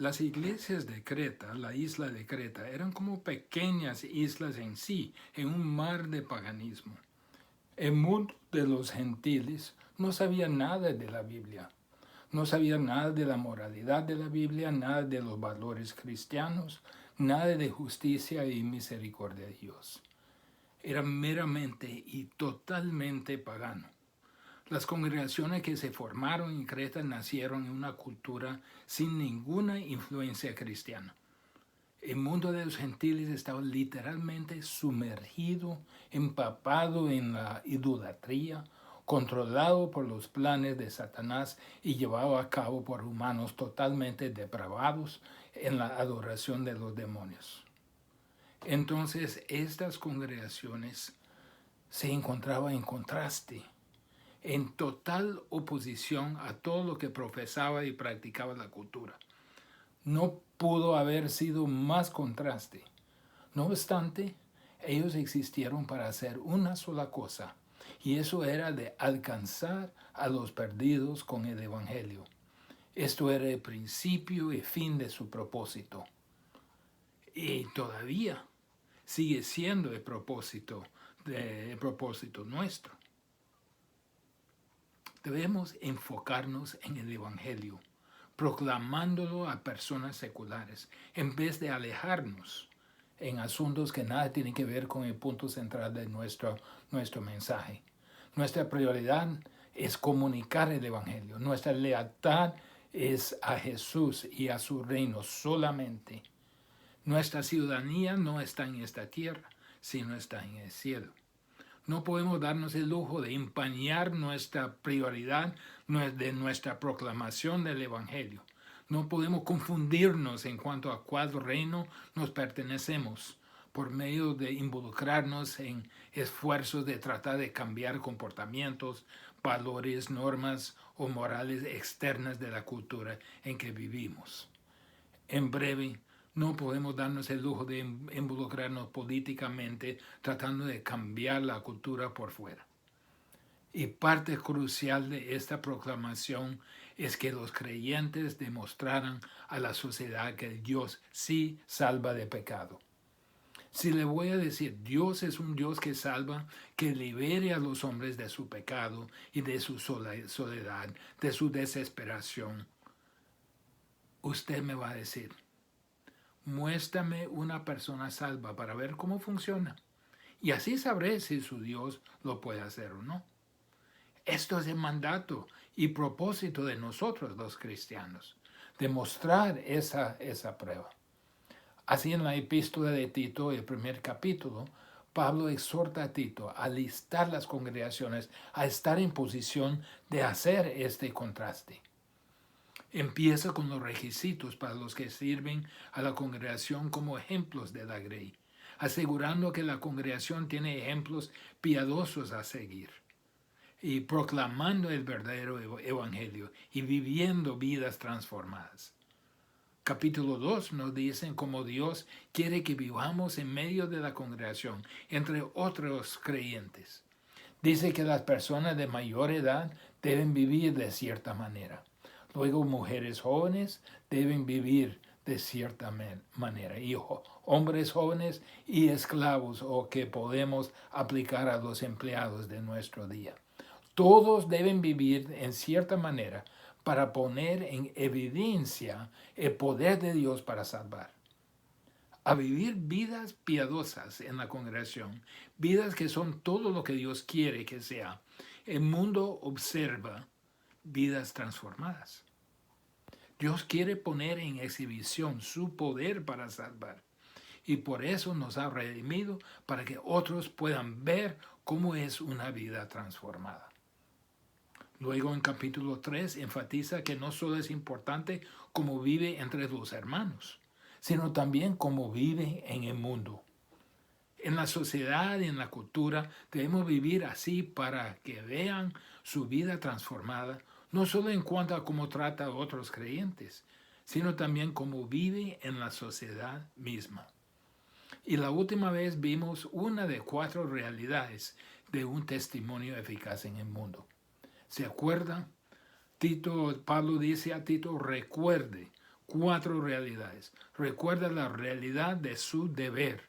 Las iglesias de Creta, la isla de Creta, eran como pequeñas islas en sí, en un mar de paganismo. El mundo de los gentiles no sabía nada de la Biblia, no sabía nada de la moralidad de la Biblia, nada de los valores cristianos, nada de justicia y misericordia de Dios. Era meramente y totalmente pagano. Las congregaciones que se formaron en Creta nacieron en una cultura sin ninguna influencia cristiana. El mundo de los gentiles estaba literalmente sumergido, empapado en la idolatría, controlado por los planes de Satanás y llevado a cabo por humanos totalmente depravados en la adoración de los demonios. Entonces, estas congregaciones se encontraban en contraste, en total oposición a todo lo que profesaba y practicaba la cultura. No pudo haber sido más contraste. No obstante, ellos existieron para hacer una sola cosa, y eso era de alcanzar a los perdidos con el Evangelio. Esto era el principio y fin de su propósito. Y todavía sigue siendo el propósito nuestro. Debemos enfocarnos en el Evangelio, proclamándolo a personas seculares, en vez de alejarnos en asuntos que nada tienen que ver con el punto central de nuestro mensaje. Nuestra prioridad es comunicar el Evangelio. Nuestra lealtad es a Jesús y a su reino solamente. Nuestra ciudadanía no está en esta tierra, sino está en el cielo. No podemos darnos el lujo de empañar nuestra prioridad de nuestra proclamación del Evangelio. No podemos confundirnos en cuanto a cuál reino nos pertenecemos por medio de involucrarnos en esfuerzos de tratar de cambiar comportamientos, valores, normas o morales externas de la cultura en que vivimos. En breve, no podemos darnos el lujo de involucrarnos políticamente tratando de cambiar la cultura por fuera. Y parte crucial de esta proclamación es que los creyentes demostraran a la sociedad que Dios sí salva de pecado. Si le voy a decir, Dios es un Dios que salva, que libere a los hombres de su pecado y de su soledad, de su desesperación, usted me va a decir, muéstrame una persona salva para ver cómo funciona. Y así sabré si su Dios lo puede hacer o no. Esto es el mandato y propósito de nosotros los cristianos, demostrar esa prueba. Así en la epístola de Tito, el primer capítulo, Pablo exhorta a Tito a alistar las congregaciones a estar en posición de hacer este contraste. Empieza con los requisitos para los que sirven a la congregación como ejemplos de la grey, asegurando que la congregación tiene ejemplos piadosos a seguir, y proclamando el verdadero evangelio y viviendo vidas transformadas. Capítulo 2 nos dicen cómo Dios quiere que vivamos en medio de la congregación, entre otros creyentes. Dice que las personas de mayor edad deben vivir de cierta manera. Luego, mujeres jóvenes deben vivir de cierta manera. Y hombres jóvenes y esclavos, o que podemos aplicar a los empleados de nuestro día. Todos deben vivir en cierta manera para poner en evidencia el poder de Dios para salvar. A vivir vidas piadosas en la congregación, vidas que son todo lo que Dios quiere que sea. El mundo observa vidas transformadas. Dios quiere poner en exhibición su poder para salvar. Y por eso nos ha redimido para que otros puedan ver cómo es una vida transformada. Luego en capítulo 3 enfatiza que no solo es importante cómo vive entre los hermanos, sino también cómo vive en el mundo. En la sociedad y en la cultura debemos vivir así para que vean su vida transformada, no solo en cuanto a cómo trata a otros creyentes, sino también cómo vive en la sociedad misma. Y la última vez vimos una de 4 realidades de un testimonio eficaz en el mundo. ¿Se acuerdan? Pablo dice a Tito, recuerde 4 realidades. Recuerda la realidad de su deber.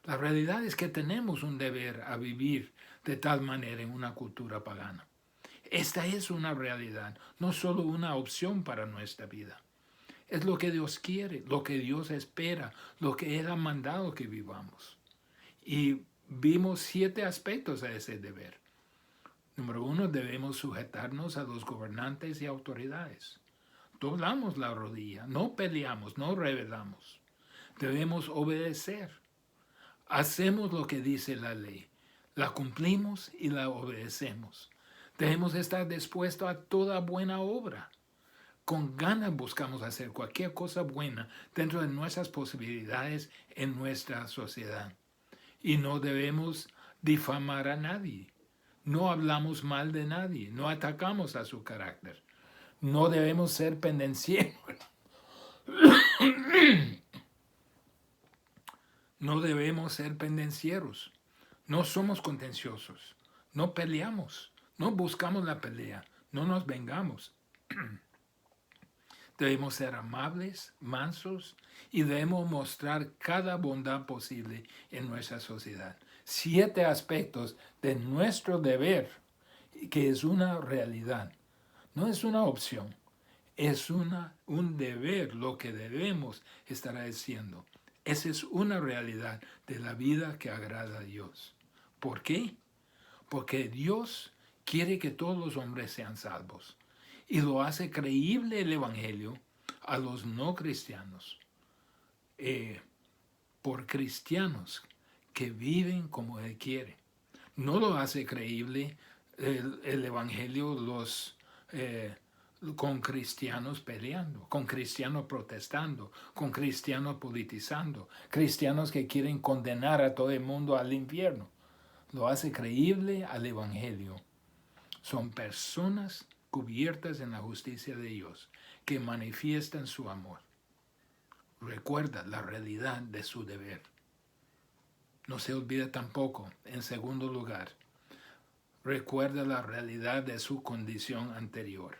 La realidad es que tenemos un deber a vivir de tal manera en una cultura pagana. Esta es una realidad, no solo una opción para nuestra vida. Es lo que Dios quiere, lo que Dios espera, lo que Él ha mandado que vivamos. Y vimos 7 aspectos a ese deber. Número 1, debemos sujetarnos a los gobernantes y autoridades. Doblamos la rodilla, no peleamos, no rebelamos. Debemos obedecer. Hacemos lo que dice la ley. La cumplimos y la obedecemos. Debemos estar dispuestos a toda buena obra. Con ganas buscamos hacer cualquier cosa buena dentro de nuestras posibilidades en nuestra sociedad. Y no debemos difamar a nadie. No hablamos mal de nadie. No atacamos a su carácter. No debemos ser pendencieros. No debemos ser pendencieros. No somos contenciosos. No peleamos. No buscamos la pelea. No nos vengamos. Debemos ser amables, mansos y debemos mostrar cada bondad posible en nuestra sociedad. 7 aspectos de nuestro deber, que es una realidad. No es una opción, es un deber lo que debemos estar haciendo. Esa es una realidad de la vida que agrada a Dios. ¿Por qué? Porque Dios quiere que todos los hombres sean salvos. Y lo hace creíble el Evangelio a los no cristianos, por cristianos que viven como Él quiere. No lo hace creíble el Evangelio con cristianos peleando, con cristianos protestando, con cristianos politizando, cristianos que quieren condenar a todo el mundo al infierno. Lo hace creíble al Evangelio. Son personas cubiertas en la justicia de Dios, que manifiestan su amor. Recuerda la realidad de su deber. No se olvida tampoco, en segundo lugar, recuerda la realidad de su condición anterior.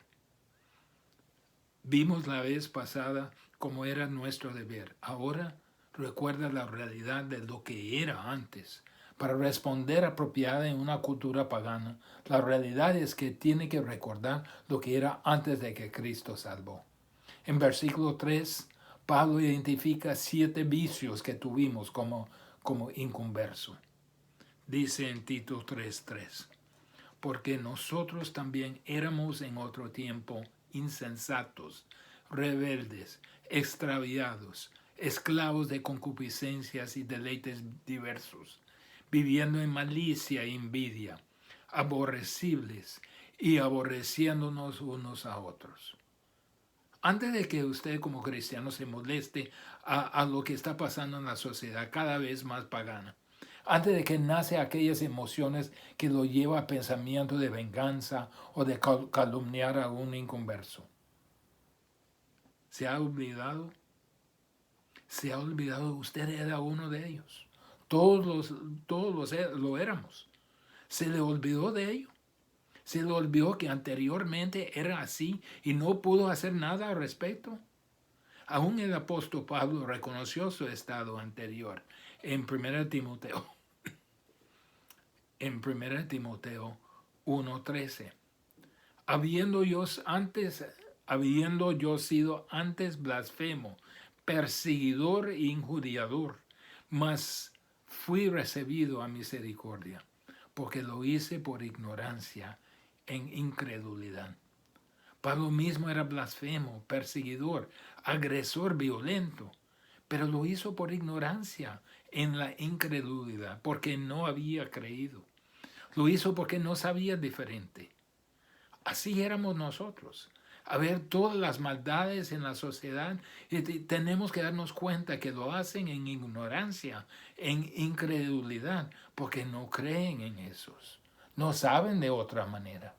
Vimos la vez pasada cómo era nuestro deber. Ahora recuerda la realidad de lo que era antes. Para responder apropiada en una cultura pagana, la realidad es que tiene que recordar lo que era antes de que Cristo salvó. En versículo 3, Pablo identifica 7 vicios que tuvimos como inconverso. Dice en Tito 3:3, porque nosotros también éramos en otro tiempo insensatos, rebeldes, extraviados, esclavos de concupiscencias y deleites diversos, viviendo en malicia e envidia, aborrecibles y aborreciéndonos unos a otros. Antes de que usted como cristiano se moleste a lo que está pasando en la sociedad cada vez más pagana, antes de que nace aquellas emociones que lo lleva a pensamiento de venganza o de calumniar a un inconverso. ¿Se ha olvidado? Se ha olvidado, usted era uno de ellos. Todos lo éramos. ¿Se le olvidó de ello? ¿Se le olvidó que anteriormente era así y no pudo hacer nada al respecto? Aún el apóstol Pablo reconoció su estado anterior en 1 Timoteo. En 1 Timoteo 1:13. Habiendo yo sido antes blasfemo, perseguidor e injuriador, mas fui recibido a misericordia, porque lo hice por ignorancia, en incredulidad. Pablo mismo era blasfemo, perseguidor, agresor violento, pero lo hizo por ignorancia, en la incredulidad, porque no había creído. Lo hizo porque no sabía diferente. Así éramos nosotros. A ver todas las maldades en la sociedad y tenemos que darnos cuenta que lo hacen en ignorancia, en incredulidad, porque no creen en esos. No saben de otra manera.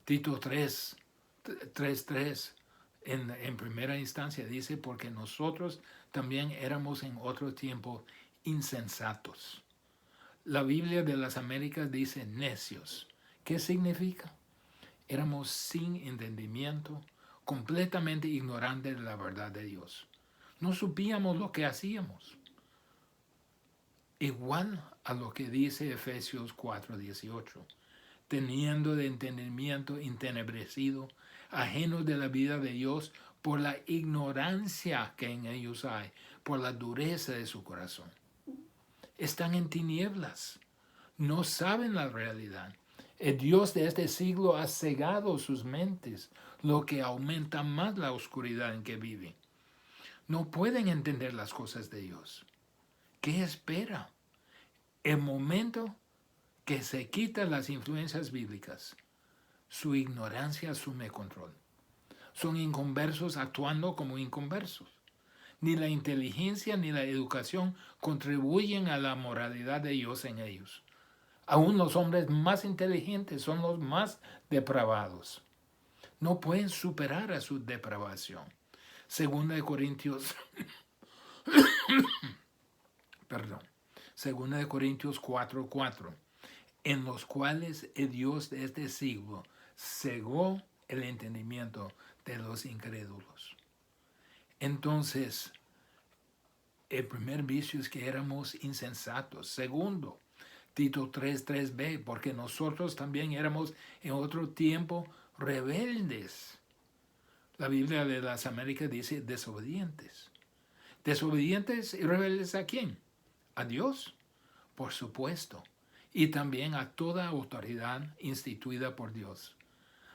Tito 3:3 en primera instancia dice, porque nosotros también éramos en otro tiempo insensatos. La Biblia de las Américas dice necios. ¿Qué significa? Éramos sin entendimiento, completamente ignorantes de la verdad de Dios. No supíamos lo que hacíamos. Igual a lo que dice Efesios 4:18, teniendo de entendimiento entenebrecido, ajenos de la vida de Dios por la ignorancia que en ellos hay, por la dureza de su corazón. Están en tinieblas, no saben la realidad. El Dios de este siglo ha cegado sus mentes, lo que aumenta más la oscuridad en que viven. No pueden entender las cosas de Dios. ¿Qué espera? El momento que se quitan las influencias bíblicas, su ignorancia asume control. Son inconversos actuando como inconversos. Ni la inteligencia ni la educación contribuyen a la moralidad de Dios en ellos. Aún los hombres más inteligentes son los más depravados. No pueden superar a su depravación. Segunda de Corintios, perdón, Segunda de Corintios 4:4, en los cuales el Dios de este siglo cegó el entendimiento de los incrédulos. Entonces, el primer vicio es que éramos insensatos. Segundo, Tito 3:3b, porque nosotros también éramos en otro tiempo rebeldes. La Biblia de las Américas dice desobedientes. ¿Desobedientes y rebeldes a quién? ¿A Dios? Por supuesto. Y también a toda autoridad instituida por Dios.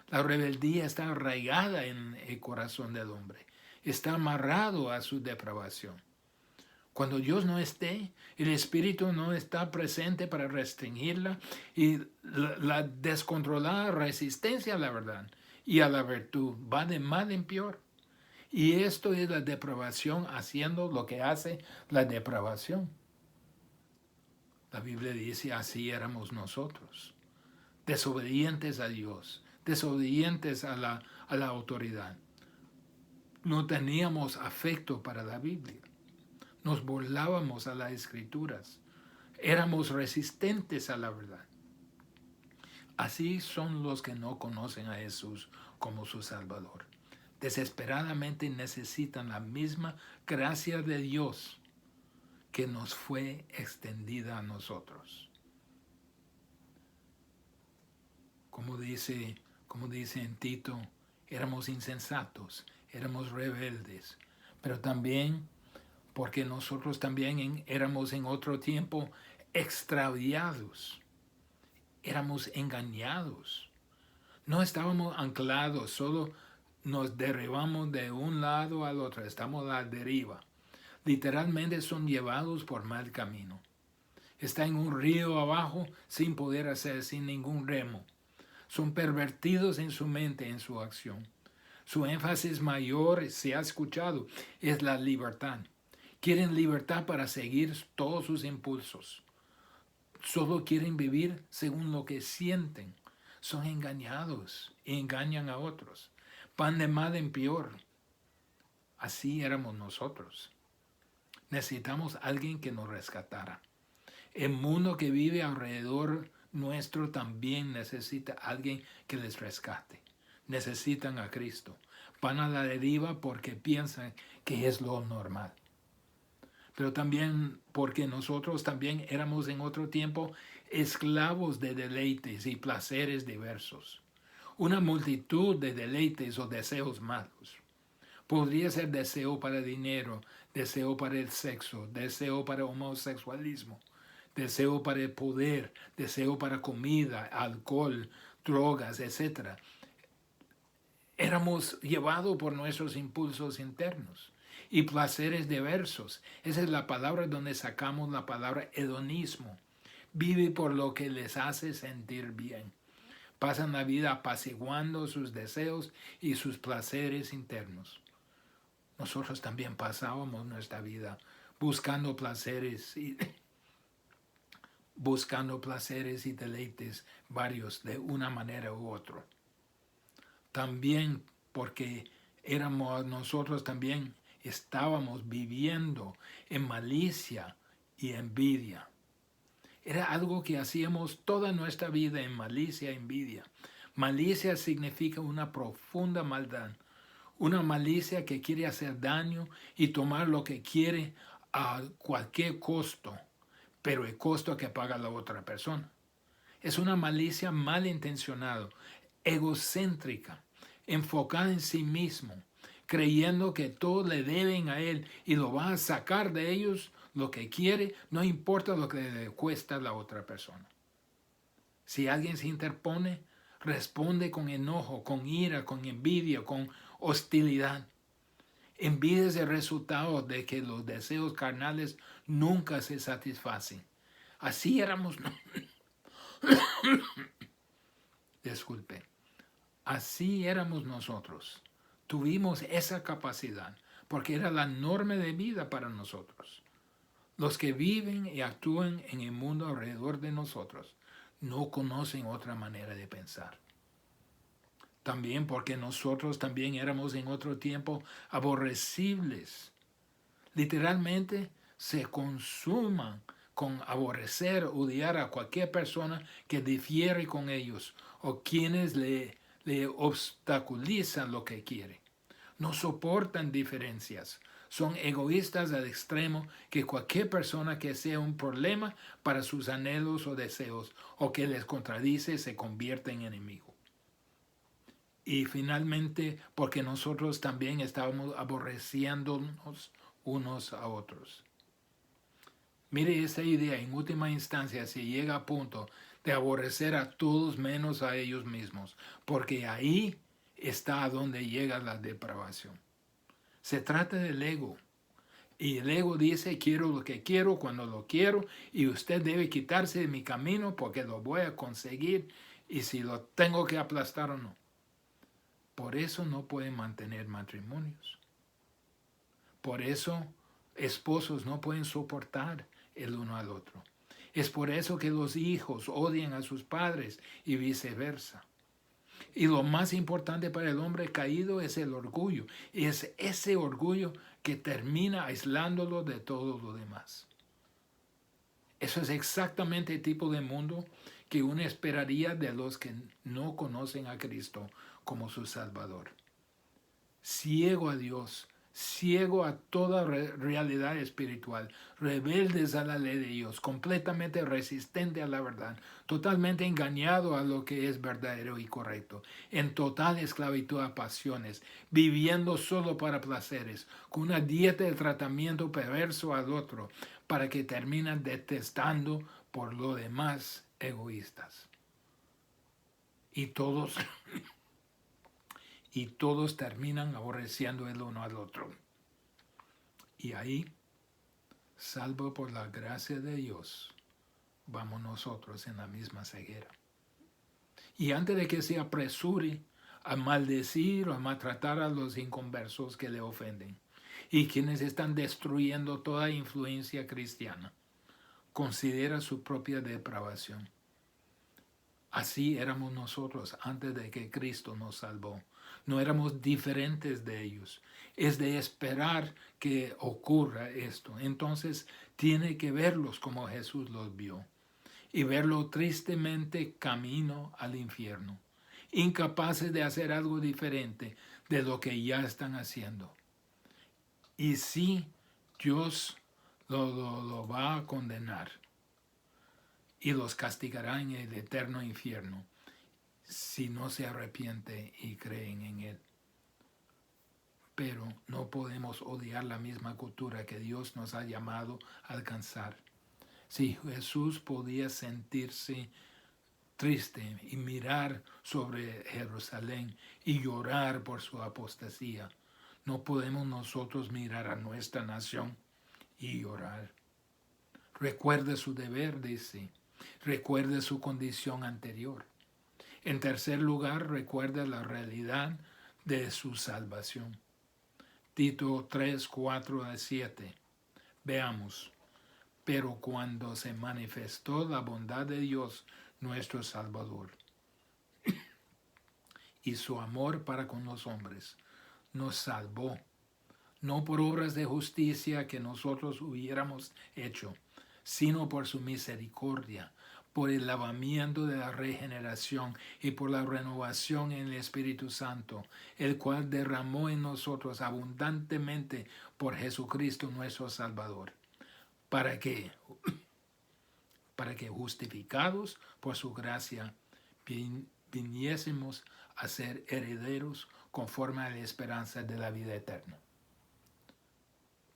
La rebeldía está arraigada en el corazón del hombre. Está amarrado a su depravación. Cuando Dios no esté, el Espíritu no está presente para restringirla y la descontrolada resistencia a la verdad y a la virtud va de mal en peor. Y esto es la depravación haciendo lo que hace la depravación. La Biblia dice, así éramos nosotros, desobedientes a Dios, desobedientes a la autoridad. No teníamos afecto para la Biblia. Nos burlábamos a las Escrituras. Éramos resistentes a la verdad. Así son los que no conocen a Jesús como su Salvador. Desesperadamente necesitan la misma gracia de Dios que nos fue extendida a nosotros. Como dice en Tito, éramos insensatos, éramos rebeldes, pero también porque nosotros también éramos en otro tiempo extraviados, éramos engañados, no estábamos anclados, solo nos derribamos de un lado al otro, estamos a la deriva. Literalmente son llevados por mal camino. Está en un río abajo sin poder hacer, sin ningún remo. Son pervertidos en su mente, en su acción. Su énfasis mayor, se ha escuchado, es la libertad. Quieren libertad para seguir todos sus impulsos. Solo quieren vivir según lo que sienten. Son engañados y engañan a otros. Van de mal en peor. Así éramos nosotros. Necesitamos a alguien que nos rescatara. El mundo que vive alrededor nuestro también necesita a alguien que les rescate. Necesitan a Cristo. Van a la deriva porque piensan que es lo normal. Pero también porque nosotros también éramos en otro tiempo esclavos de deleites y placeres diversos. Una multitud de deleites o deseos malos. Podría ser deseo para dinero, deseo para el sexo, deseo para homosexualismo, deseo para el poder, deseo para comida, alcohol, drogas, etc. Éramos llevados por nuestros impulsos internos y placeres diversos. Esa es la palabra donde sacamos la palabra hedonismo. Vive por lo que les hace sentir bien. Pasan la vida apaciguando sus deseos y sus placeres internos. Nosotros también pasábamos nuestra vida buscando placeres y deleites varios de una manera u otra. También porque nosotros también estábamos viviendo en malicia y envidia. Era algo que hacíamos toda nuestra vida en malicia y envidia. Malicia significa una profunda maldad, Una malicia que quiere hacer daño y tomar lo que quiere a cualquier costo, pero el costo que paga la otra persona. Es una malicia malintencionada, egocéntrica, enfocada en sí mismo, creyendo que todo le deben a él y lo va a sacar de ellos lo que quiere, no importa lo que le cuesta a la otra persona. Si alguien se interpone, responde con enojo, con ira, con envidia, con hostilidad. Envidia es el resultado de que los deseos carnales nunca se satisfacen. Así éramos, disculpe, así éramos nosotros. Tuvimos esa capacidad porque era la norma de vida para nosotros. Los que viven y actúan en el mundo alrededor de nosotros no conocen otra manera de pensar. También porque nosotros también éramos en otro tiempo aborrecibles. Literalmente se consuman con aborrecer, odiar a cualquier persona que difiere con ellos o quienes le obstaculizan lo que quiere. No soportan diferencias. Son egoístas al extremo que cualquier persona que sea un problema para sus anhelos o deseos o que les contradice se convierte en enemigo. Y finalmente, porque nosotros también estábamos aborreciéndonos unos a otros. Mire esa idea, en última instancia, se llega a punto de aborrecer a todos menos a ellos mismos, porque ahí está a donde llega la depravación. Se trata del ego. Y el ego dice, quiero lo que quiero cuando lo quiero, y usted debe quitarse de mi camino porque lo voy a conseguir, y si lo tengo que aplastar o no. Por eso no pueden mantener matrimonios. Por eso esposos no pueden soportar el uno al otro. Es por eso que los hijos odian a sus padres y viceversa. Y lo más importante para el hombre caído es el orgullo. Y es ese orgullo que termina aislándolo de todo lo demás. Eso es exactamente el tipo de mundo que uno esperaría de los que no conocen a Cristo como su Salvador. Ciego a Dios, ciego a toda realidad espiritual, rebeldes a la ley de Dios, completamente resistente a la verdad, totalmente engañado a lo que es verdadero y correcto, en total esclavitud a pasiones, viviendo solo para placeres, con una dieta de tratamiento perverso al otro, para que terminan detestando por lo demás egoístas. Y todos terminan aborreciendo el uno al otro. Y ahí, salvo por la gracia de Dios, vamos nosotros en la misma ceguera. Y antes de que se apresure a maldecir o a maltratar a los inconversos que le ofenden y quienes están destruyendo toda influencia cristiana, considera su propia depravación. Así éramos nosotros antes de que Cristo nos salvó. No éramos diferentes de ellos. Es de esperar que ocurra esto. Entonces tiene que verlos como Jesús los vio y verlo tristemente camino al infierno, incapaces de hacer algo diferente de lo que ya están haciendo. Y sí, Dios lo va a condenar y los castigará en el eterno infierno si no se arrepiente y creen en Él. Pero no podemos odiar la misma cultura que Dios nos ha llamado a alcanzar. Si Jesús podía sentirse triste y mirar sobre Jerusalén y llorar por su apostasía, no podemos nosotros mirar a nuestra nación y llorar. Recuerde su deber, dice. Recuerde su condición anterior. En tercer lugar, recuerda la realidad de su salvación. Tito 3, 4 a 7. Veamos. Pero cuando se manifestó la bondad de Dios, nuestro Salvador, y su amor para con los hombres, nos salvó, no por obras de justicia que nosotros hubiéramos hecho, sino por su misericordia, por el lavamiento de la regeneración y por la renovación en el Espíritu Santo, el cual derramó en nosotros abundantemente por Jesucristo nuestro Salvador, para que justificados por su gracia viniésemos a ser herederos conforme a la esperanza de la vida eterna.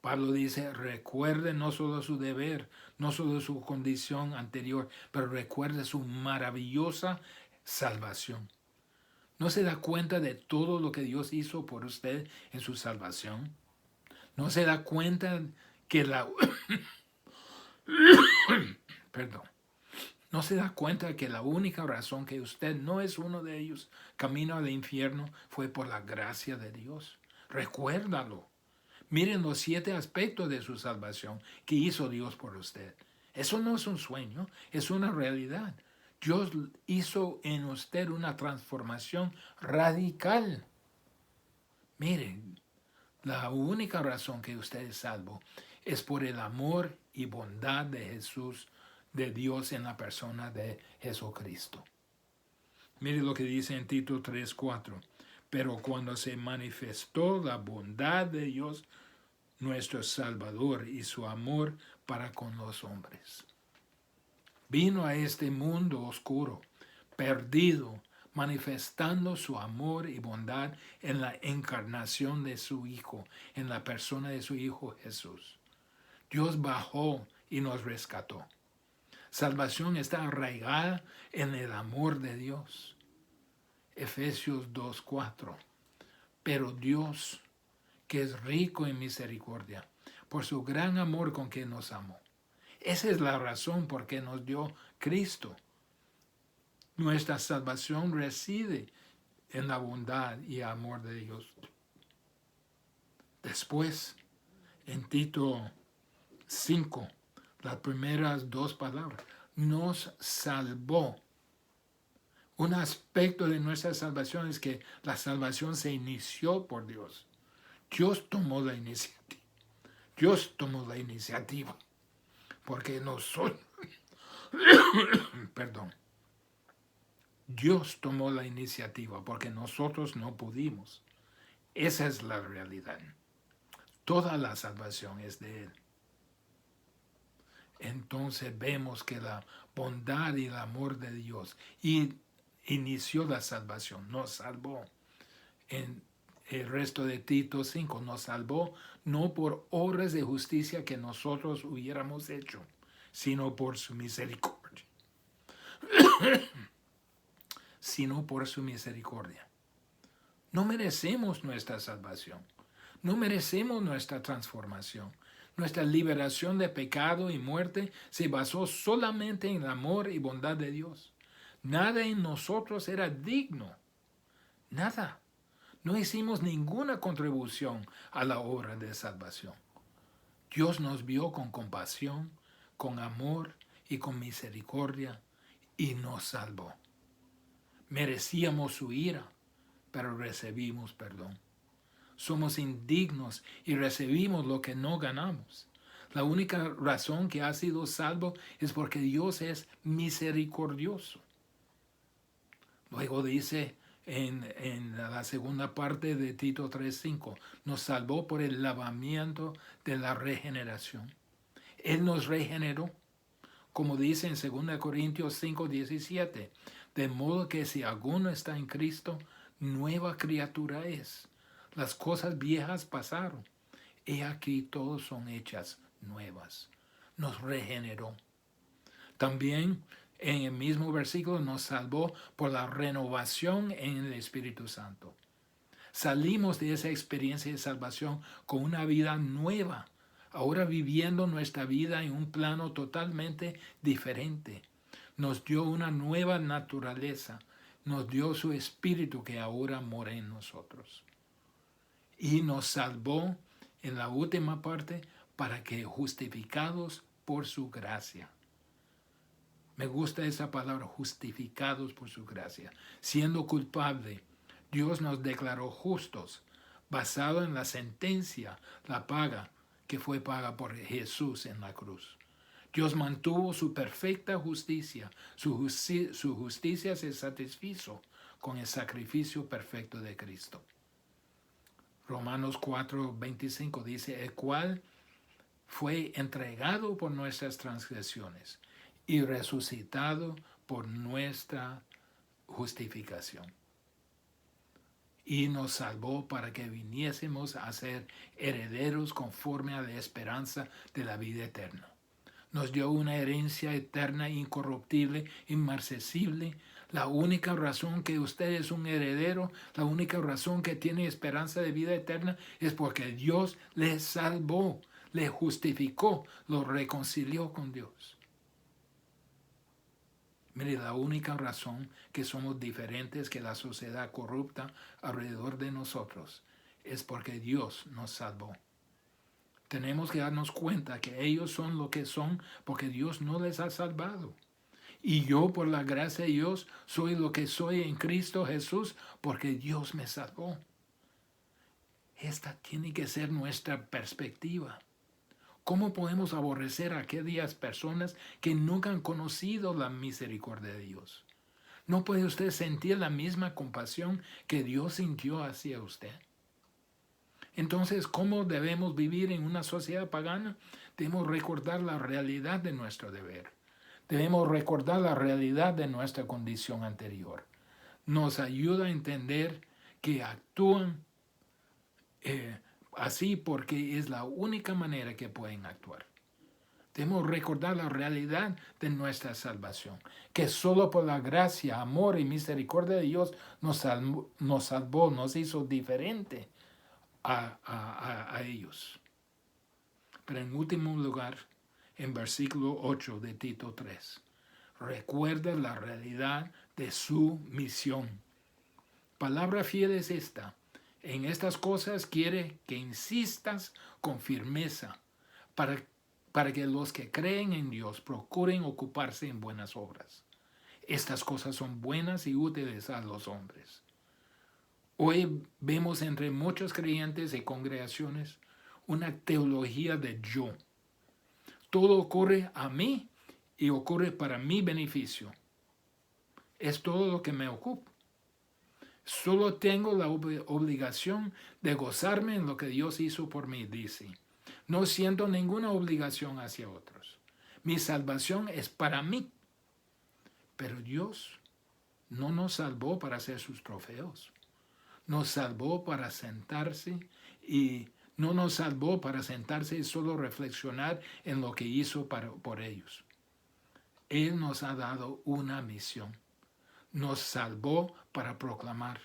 Pablo dice, recuerde no solo su deber, no solo su condición anterior, pero recuerde su maravillosa salvación. ¿No se da cuenta de todo lo que Dios hizo por usted en su salvación? ¿No se da cuenta que perdón. ¿No se da cuenta que la única razón que usted no es uno de ellos, camino al infierno, fue por la gracia de Dios? Recuérdalo. Miren los 7 aspectos de su salvación que hizo Dios por usted. Eso no es un sueño, es una realidad. Dios hizo en usted una transformación radical. Miren, la única razón que usted es salvo es por el amor y bondad de Jesús, de Dios en la persona de Jesucristo. Mire lo que dice en Tito 3:4. Pero cuando se manifestó la bondad de Dios, nuestro Salvador, y su amor para con los hombres, vino a este mundo oscuro, perdido, manifestando su amor y bondad en la encarnación de su Hijo, en la persona de su Hijo Jesús. Dios bajó y nos rescató. Salvación está arraigada en el amor de Dios. Efesios 2:4. Pero Dios, que es rico en misericordia, por su gran amor con que nos amó. Esa es la razón por que nos dio Cristo. Nuestra salvación reside en la bondad y amor de Dios. Después, en Tito 5, las primeras 2 palabras, nos salvó. Un aspecto de nuestra salvación es que la salvación se inició por Dios. Dios tomó la iniciativa. Dios tomó la iniciativa. Porque nosotros, perdón, Dios tomó la iniciativa porque nosotros no pudimos. Esa es la realidad. Toda la salvación es de Él. Entonces vemos que la bondad y el amor de Dios inició la salvación, nos salvó. En el resto de Tito 5 nos salvó no por obras de justicia que nosotros hubiéramos hecho, sino por su misericordia. Sino por su misericordia. No merecemos nuestra salvación. No merecemos nuestra transformación. Nuestra liberación de pecado y muerte se basó solamente en el amor y bondad de Dios. Nada en nosotros era digno. Nada. No hicimos ninguna contribución a la obra de salvación. Dios nos vio con compasión, con amor y con misericordia y nos salvó. Merecíamos su ira, pero recibimos perdón. Somos indignos y recibimos lo que no ganamos. La única razón que ha sido salvo es porque Dios es misericordioso. Luego dice en la segunda parte de Tito 3:5, nos salvó por el lavamiento de la regeneración. Él nos regeneró, como dice en 2 Corintios 5:17, de modo que si alguno está en Cristo, nueva criatura es. Las cosas viejas pasaron. He aquí todos son hechas nuevas. Nos regeneró. También en el mismo versículo nos salvó por la renovación en el Espíritu Santo. Salimos de esa experiencia de salvación con una vida nueva, ahora viviendo nuestra vida en un plano totalmente diferente. Nos dio una nueva naturaleza, nos dio su Espíritu que ahora mora en nosotros. Y nos salvó en la última parte para que justificados por su gracia. Me gusta esa palabra, justificados por su gracia. Siendo culpable, Dios nos declaró justos, basado en la sentencia, la paga que fue paga por Jesús en la cruz. Dios mantuvo su perfecta justicia. Su justicia se satisfizo con el sacrificio perfecto de Cristo. Romanos 4:25 dice, el cual fue entregado por nuestras transgresiones y resucitado por nuestra justificación. Y nos salvó para que viniésemos a ser herederos conforme a la esperanza de la vida eterna. Nos dio una herencia eterna, incorruptible, inmarcesible. La única razón que usted es un heredero, la única razón que tiene esperanza de vida eterna es porque Dios le salvó, le justificó, lo reconcilió con Dios. Mire, la única razón que somos diferentes que la sociedad corrupta alrededor de nosotros es porque Dios nos salvó. Tenemos que darnos cuenta que ellos son lo que son porque Dios no les ha salvado. Y yo, por la gracia de Dios, soy lo que soy en Cristo Jesús porque Dios me salvó. Esta tiene que ser nuestra perspectiva. ¿Cómo podemos aborrecer a aquellas personas que nunca han conocido la misericordia de Dios? ¿No puede usted sentir la misma compasión que Dios sintió hacia usted? Entonces, ¿cómo debemos vivir en una sociedad pagana? Debemos recordar la realidad de nuestro deber. Debemos recordar la realidad de nuestra condición anterior. Nos ayuda a entender que actúan así porque es la única manera que pueden actuar. Debemos recordar la realidad de nuestra salvación, que solo por la gracia, amor y misericordia de Dios nos salvó, nos hizo diferente a ellos. Pero en último lugar, en versículo 8 de Tito 3, recuerda la realidad de su misión. Palabra fiel es esta. En estas cosas quiere que insistas con firmeza para que los que creen en Dios procuren ocuparse en buenas obras. Estas cosas son buenas y útiles a los hombres. Hoy vemos entre muchos creyentes y congregaciones una teología de yo. Todo ocurre a mí y ocurre para mi beneficio. Es todo lo que me ocupa. Solo tengo la obligación de gozarme en lo que Dios hizo por mí, dice. No siento ninguna obligación hacia otros. Mi salvación es para mí. Pero Dios no nos salvó para ser sus trofeos. Nos salvó para sentarse y no nos salvó para sentarse y solo reflexionar en lo que hizo por ellos. Él nos ha dado una misión. Nos salvó para proclamar.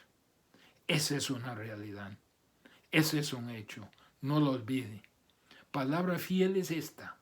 Esa es una realidad. Ese es un hecho. No lo olvide. Palabra fiel es esta.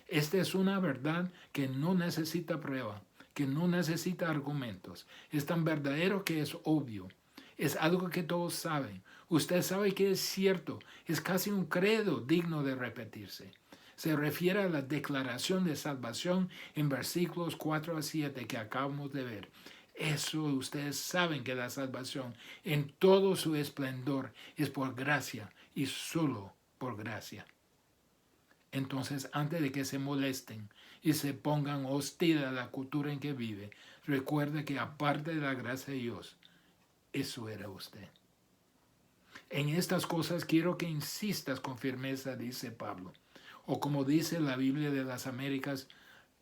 Esta es una verdad que no necesita prueba, que no necesita argumentos. Es tan verdadero que es obvio. Es algo que todos saben. Usted sabe que es cierto. Es casi un credo digno de repetirse. Se refiere a la declaración de salvación en versículos 4 a 7 que acabamos de ver. Eso ustedes saben que la salvación en todo su esplendor es por gracia y solo por gracia. Entonces, antes de que se molesten y se pongan hostil a la cultura en que vive, recuerde que aparte de la gracia de Dios, eso era usted. En estas cosas quiero que insistas con firmeza, dice Pablo. O como dice la Biblia de las Américas,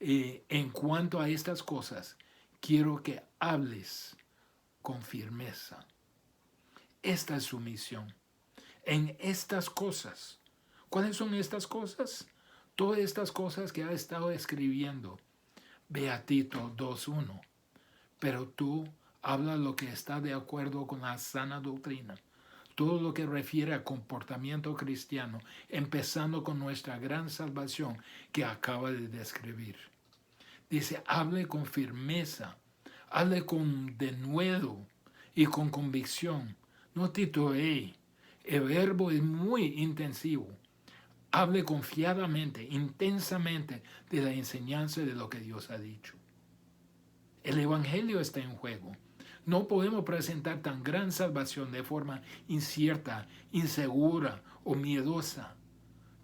en cuanto a estas cosas, quiero que hables con firmeza. Esta es su misión. En estas cosas. ¿Cuáles son estas cosas? Todas estas cosas que ha estado escribiendo. Ve a Tito 2:1. Pero tú habla lo que está de acuerdo con la sana doctrina. Todo lo que refiere a comportamiento cristiano, empezando con nuestra gran salvación que acaba de describir. Dice, hable con firmeza, hable con denuedo y con convicción. No titubee. El verbo es muy intensivo. Hable confiadamente, intensamente de la enseñanza de lo que Dios ha dicho. El Evangelio está en juego. No podemos presentar tan gran salvación de forma incierta, insegura o miedosa.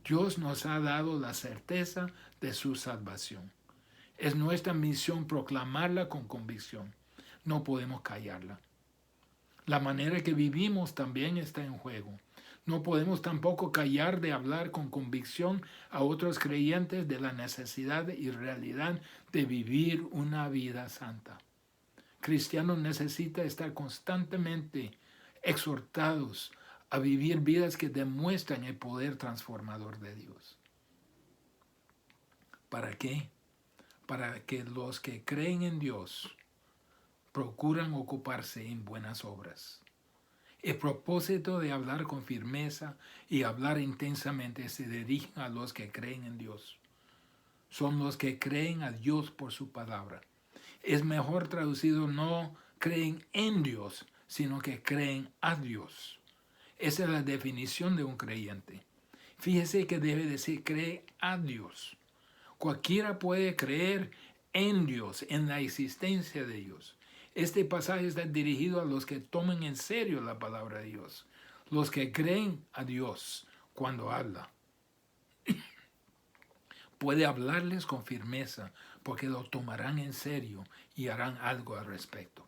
Dios nos ha dado la certeza de su salvación. Es nuestra misión proclamarla con convicción. No podemos callarla. La manera que vivimos también está en juego. No podemos tampoco callar de hablar con convicción a otros creyentes de la necesidad y realidad de vivir una vida santa. Cristianos necesitan estar constantemente exhortados a vivir vidas que demuestran el poder transformador de Dios. ¿Para qué? Para que los que creen en Dios procuran ocuparse en buenas obras. El propósito de hablar con firmeza y hablar intensamente se dirige a los que creen en Dios. Son los que creen a Dios por su palabra. Es mejor traducido, no creen en Dios, sino que creen a Dios. Esa es la definición de un creyente. Fíjese que debe decir cree a Dios. Cualquiera puede creer en Dios, en la existencia de Dios. Este pasaje está dirigido a los que toman en serio la palabra de Dios, los que creen a Dios cuando habla. Puede hablarles con firmeza porque lo tomarán en serio y harán algo al respecto.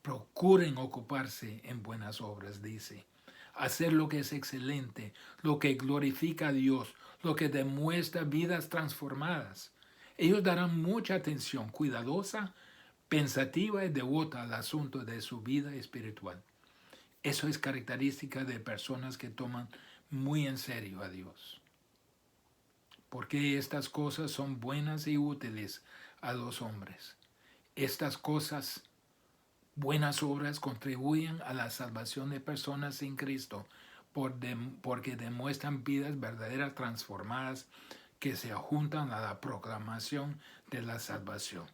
Procuren ocuparse en buenas obras, dice. Hacer lo que es excelente, lo que glorifica a Dios, lo que demuestra vidas transformadas. Ellos darán mucha atención cuidadosa, pensativa y devota al asunto de su vida espiritual. Eso es característica de personas que toman muy en serio a Dios. Porque estas cosas son buenas y útiles a los hombres. Estas cosas, buenas obras, contribuyen a la salvación de personas sin Cristo porque demuestran vidas verdaderas transformadas que se ajuntan a la proclamación de la salvación.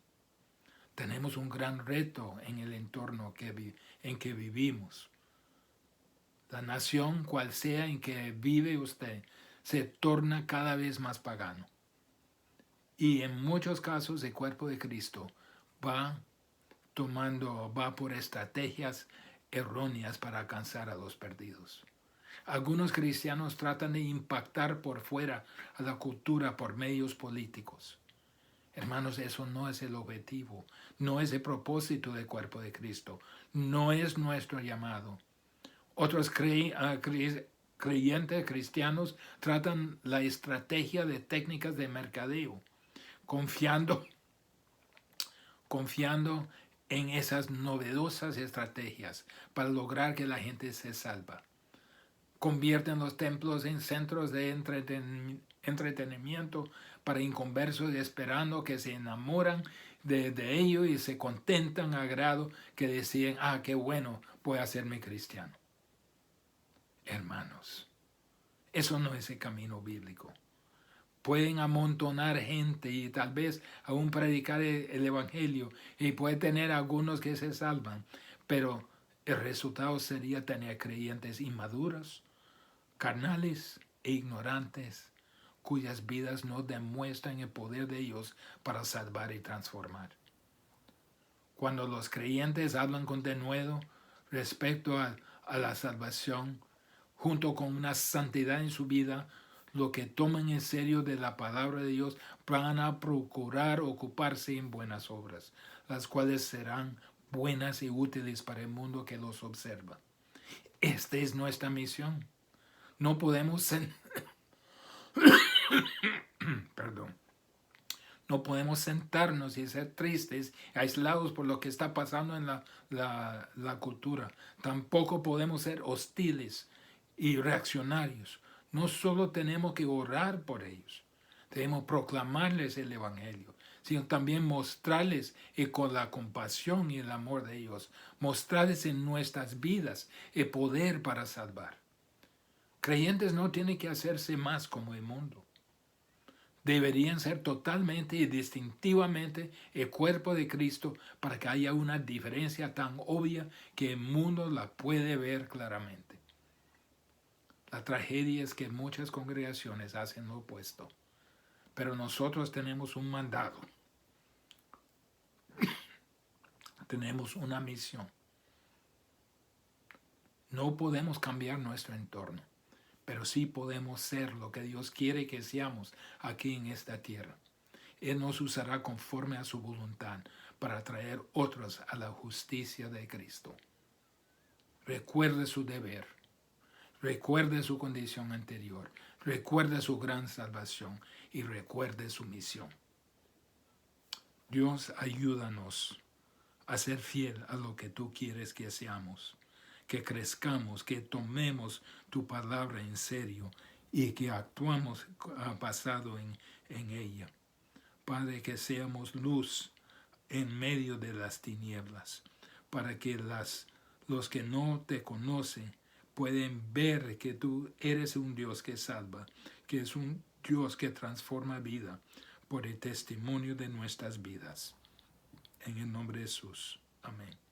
Tenemos un gran reto en el entorno en que vivimos. La nación, cual sea en que vive usted, se torna cada vez más pagano. Y en muchos casos el cuerpo de Cristo va por estrategias erróneas para alcanzar a los perdidos. Algunos cristianos tratan de impactar por fuera a la cultura por medios políticos. Hermanos, eso no es el objetivo, no es el propósito del cuerpo de Cristo, no es nuestro llamado. Otros creyentes cristianos tratan la estrategia de técnicas de mercadeo, confiando en esas novedosas estrategias para lograr que la gente se salva. Convierten los templos en centros de entretenimiento para inconversos esperando que se enamoran de ello y se contentan a grado que deciden, qué bueno, voy a hacerme cristiano. Hermanos, eso no es el camino bíblico. Pueden amontonar gente y tal vez aún predicar el evangelio y puede tener algunos que se salvan, pero el resultado sería tener creyentes inmaduros, carnales e ignorantes, cuyas vidas no demuestran el poder de Dios para salvar y transformar. Cuando los creyentes hablan con denuedo respecto a la salvación, junto con una santidad en su vida, lo que toman en serio de la palabra de Dios van a procurar ocuparse en buenas obras, las cuales serán buenas y útiles para el mundo que los observa. Esta es nuestra misión. No podemos No podemos sentarnos y ser tristes, aislados por lo que está pasando en la cultura. Tampoco podemos ser hostiles y reaccionarios. No solo tenemos que orar por ellos, debemos proclamarles el evangelio, sino también mostrarles con la compasión y el amor de ellos, mostrarles en nuestras vidas el poder para salvar. Creyentes no tienen que hacerse más como el mundo. Deberían ser totalmente y distintivamente el cuerpo de Cristo para que haya una diferencia tan obvia que el mundo la puede ver claramente. La tragedia es que muchas congregaciones hacen lo opuesto, pero nosotros tenemos un mandato, tenemos una misión. No podemos cambiar nuestro entorno, pero sí podemos ser lo que Dios quiere que seamos aquí en esta tierra. Él nos usará conforme a su voluntad para traer otros a la justicia de Cristo. Recuerde su deber, recuerde su condición anterior, recuerde su gran salvación y recuerde su misión. Dios, ayúdanos a ser fiel a lo que tú quieres que seamos, que crezcamos, que tomemos tu palabra en serio y que actuamos basado en ella. Padre, que seamos luz en medio de las tinieblas, para que los que no te conocen pueden ver que tú eres un Dios que salva, que es un Dios que transforma vida por el testimonio de nuestras vidas. En el nombre de Jesús. Amén.